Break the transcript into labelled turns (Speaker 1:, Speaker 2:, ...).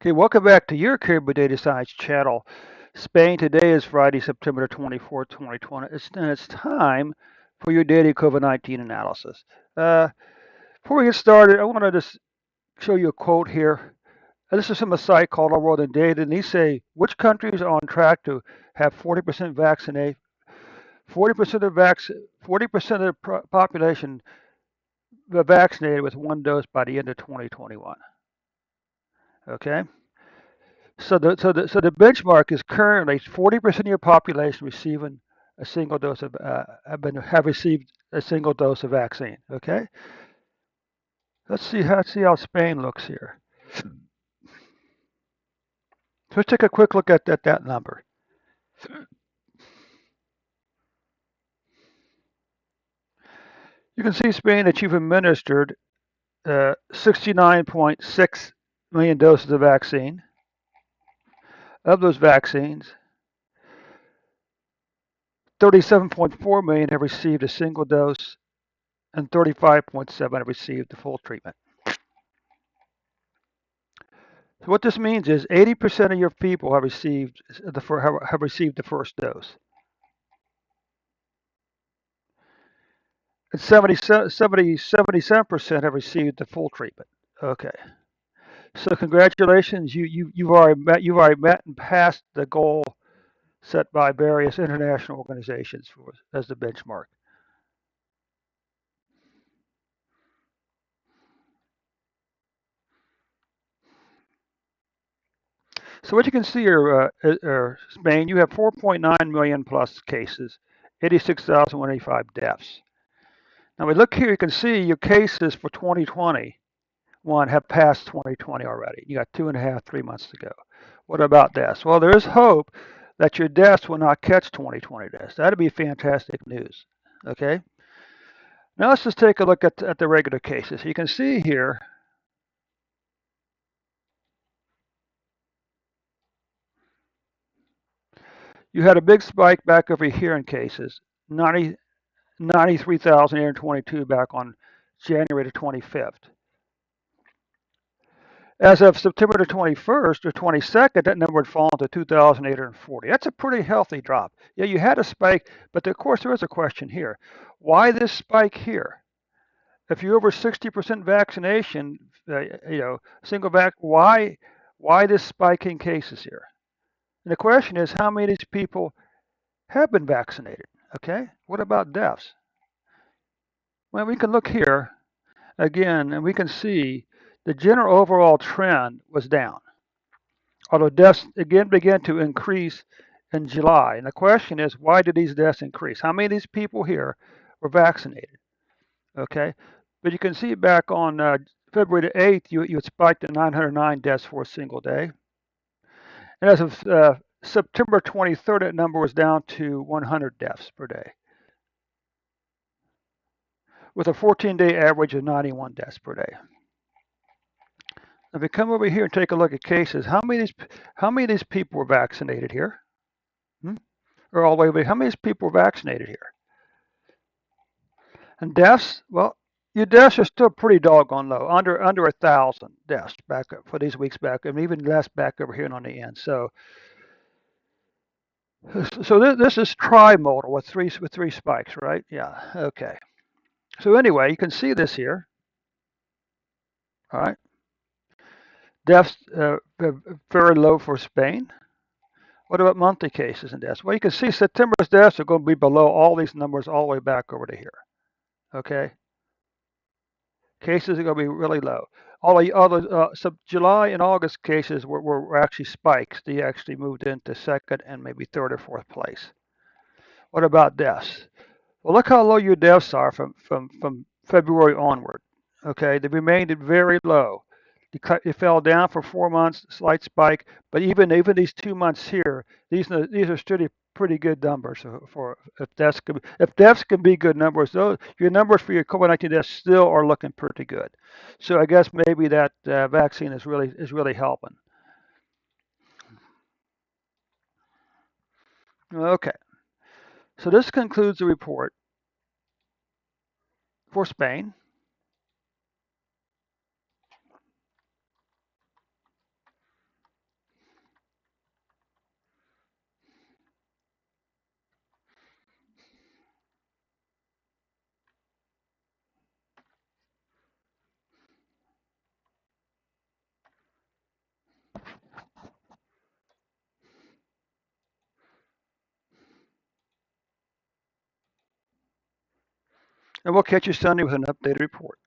Speaker 1: Okay, welcome back to your Caribou Data Science channel. Spain, today is Friday, September 24th, 2020. It's time for your daily COVID-19 analysis. Uh, Before we get started, I want to just show you a quote here. This is from a site called Our World in Data, and they say, which countries are on track to have 40% vaccinate, 40% of 40% of the population vaccinated with one dose by the end of 2021? Okay. So the benchmark is currently 40% of your population receiving a single dose of have received a single dose of vaccine. Okay, let's see how Spain looks here. So let's take a quick look at that number. You can see Spain that you've administered 69.6 million doses of vaccine. Of those vaccines, 37.4 million have received a single dose, and 35.7 have received the full treatment. So what this means is 80% of your people have received have received the first dose, and 77% have received the full treatment. Okay, so congratulations, you've already met and passed the goal set by various international organizations as the benchmark. So what you can see here, Spain, you have 4.9 million plus cases, 86,185 deaths. Now we look here, you can see your cases for 2021 have passed 2020 already. You got 2.5, 3 months to go. What about deaths? Well, there is hope that your deaths will not catch 2020 deaths. That'd be fantastic news. Okay. Now let's just take a look at the regular cases. You can see here, you had a big spike back over here in cases, 93,822 back on January the 25th. As of September the 21st or 22nd, that number had fallen to 2,840. That's a pretty healthy drop. Yeah, you had a spike, but of course there is a question here. Why this spike here? If you're over 60% vaccination, single vac, why this spike in cases here? And the question is, how many of these people have been vaccinated? Okay, what about deaths? Well, we can look here again, and we can see the general overall trend was down, although deaths again began to increase in July. And the question is, why did these deaths increase? How many of these people here were vaccinated? Okay, but you can see back on February the 8th, you had spiked to 909 deaths for a single day. And as of September 23rd, that number was down to 100 deaths per day, with a 14-day average of 91 deaths per day. If we come over here and take a look at cases, how many of these people were vaccinated here? Or all the way over, how many people were vaccinated here? And deaths, well, your deaths are still pretty doggone low, under 1,000 deaths back up for these weeks back, and even less back over here on the end. So this is trimodal with three spikes, right? Yeah. Okay. So anyway, you can see this here. All right. Deaths very low for Spain. What about monthly cases and deaths? Well, you can see September's deaths are going to be below all these numbers all the way back over to here. Okay. Cases are going to be really low. So July and August cases were actually spikes. They actually moved into second and maybe third or fourth place. What about deaths? Well, look how low your deaths are from February onward. Okay, they remained very low. It fell down for 4 months, slight spike, but even these 2 months here, these are still pretty good numbers for if deaths can be good numbers. Those your numbers for your COVID-19 deaths still are looking pretty good. So I guess maybe that vaccine is really helping. Okay, so this concludes the report for Spain. And we'll catch you Sunday with an updated report.